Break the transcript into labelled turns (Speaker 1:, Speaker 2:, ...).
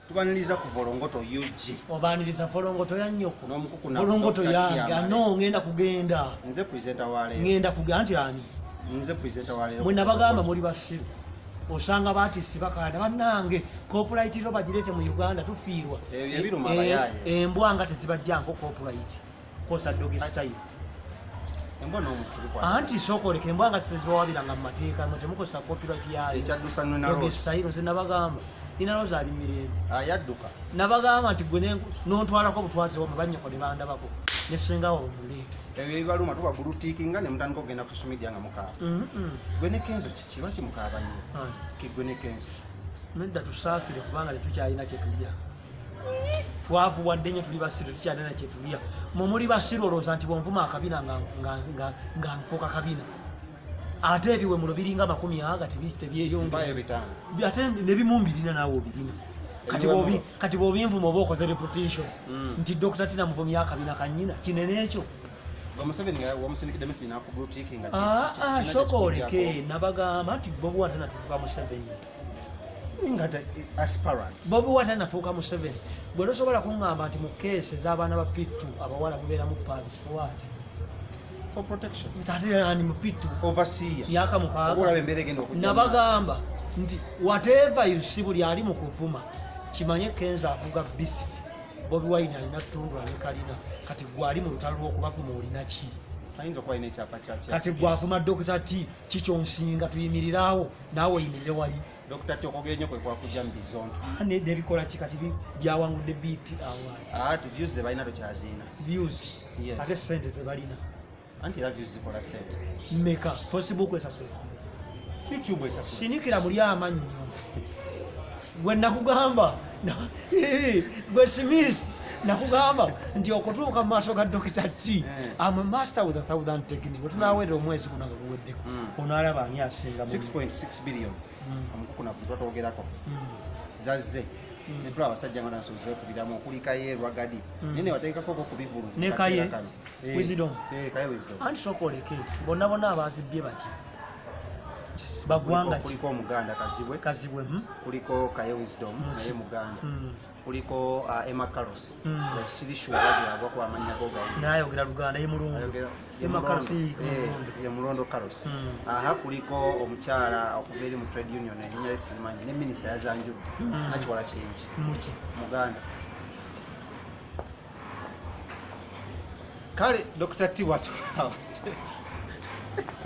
Speaker 1: tubaniriza ku volongoto UG
Speaker 2: obaniriza volongoto ya nnyoko
Speaker 1: n'omukuku na
Speaker 2: volongoto
Speaker 1: Dr.
Speaker 2: yange
Speaker 1: Tiamale.
Speaker 2: ano ngenda kugenda
Speaker 1: nze presenter wa leero
Speaker 2: ngenda kugenda nti ani
Speaker 1: nze presenter wa leero
Speaker 2: mwe nabagamba muli basiru osanga baatisi bakanda bannange copyright ro bagirete mu Uganda tufiirwa
Speaker 1: Ebyo ebiruma abayaaye.
Speaker 2: embwa nga tezibajjanko copyright kosa dog style
Speaker 1: embona omutuli kwa
Speaker 2: anti sokoleka embwa nga sizibawabiranga mu mateeka mwe temukozesa copyright yayo
Speaker 1: kyekyadusa nwe na
Speaker 2: dog
Speaker 1: Rose
Speaker 2: style nze nabagamba nina Rosa ali mirembe
Speaker 1: yadduka
Speaker 2: nabagamba nti gwe nontwalako obutwazi wamwe bannyoko ne bandabako ne sengawo omuleeta
Speaker 1: ebyo ebibaluma tuba gulutiikinga ne mutandika okugenda ku social media nga mukaaba gwe ne Kenzo kiba kimukaaba nnyo kigwe ne Kenzo
Speaker 2: nedda tusaasire kubanga tetukyalina kyetulya twavuwadde nnyo tuli basiru tukyalina kyetulya mumuli basiru olowooza nti bwonvuma akabina nga nfuuka kabina ate ebiwemulo biringa 40 tebyeyongera
Speaker 1: mbayo bitano
Speaker 2: ate nebimumbirina naawe obirina kati bwobinvuma oba okoze reputation nti Dr. Tina muvumya akabina kannyina kinene ekyo
Speaker 1: wamusindikidde message nakugulutiikinga
Speaker 2: sokooleke nabagamba nti Bobi Wine natuuka mu 7
Speaker 1: nga aspirant
Speaker 2: Bobi Wine nafuuka mu 7 bwe tosobola kuŋŋamba nti mu keesi ez'abaana ba Pittu abawala mubeera mu Paris Forward
Speaker 1: for protection
Speaker 2: tate ani mu Pittu
Speaker 1: overseer
Speaker 2: yaka mukaaga
Speaker 1: olaba embeera egenda okujja
Speaker 2: nabagamba nti whatever you see buli ali mu kuvuma kimanye Kenzo avuga bisiti Bobi Wine alina ttundu alikalina kati gwali mu lutalo lw'okubavuma olina ki
Speaker 1: ayinza okuba alina ekyapa kyakya
Speaker 2: kati gwavuma Dr. T kikyonsinga tuyimirirawo naawe oyimirire wali
Speaker 1: Dr. T okwogera nnyo kwe kwakujja mu bizondo
Speaker 2: nebikola ki kati byawangudde beat awali
Speaker 1: views ze balina tokyaziina
Speaker 2: views
Speaker 1: Yes.
Speaker 2: ate sente ze balina
Speaker 1: anti era views zikola sente
Speaker 2: meka Facebook esasula
Speaker 1: YouTube esasula
Speaker 2: sinikira muli amannyo gwe nakugamba gwe Smith nakugamba nti okutuuka mu maaso ga Dr. T I'm a master with 1,000 technique wetunaweera omwezi guno nga guweddeko onaalaba ani asinga
Speaker 1: 6.6 billion omukuku navuze twatwogerako zazze netula abasajja nga nansoze kubiramu okulikaye Rwagadi nene wateekako ko kubivulu
Speaker 2: ne Kaye Wisdom
Speaker 1: Kaye Wisdom
Speaker 2: anti sokoleke bonna bonna abazibbye baki bagwanga
Speaker 1: kuliko omuganda
Speaker 2: kazibwe
Speaker 1: kuliko Kaye Wisdom naye muganda kuliko Emma Carlos sirishuwa byagwa kwa amanya goga
Speaker 2: nayogera Luganda ye mulungu Emma Carlos
Speaker 1: ye mulondo Carlos aha kuliko omukyala okuva eri mu trade union erinnya lesimanyi ne minister yazanjulu nakiwala kingi
Speaker 2: muki
Speaker 1: muganda kale Dr. T watu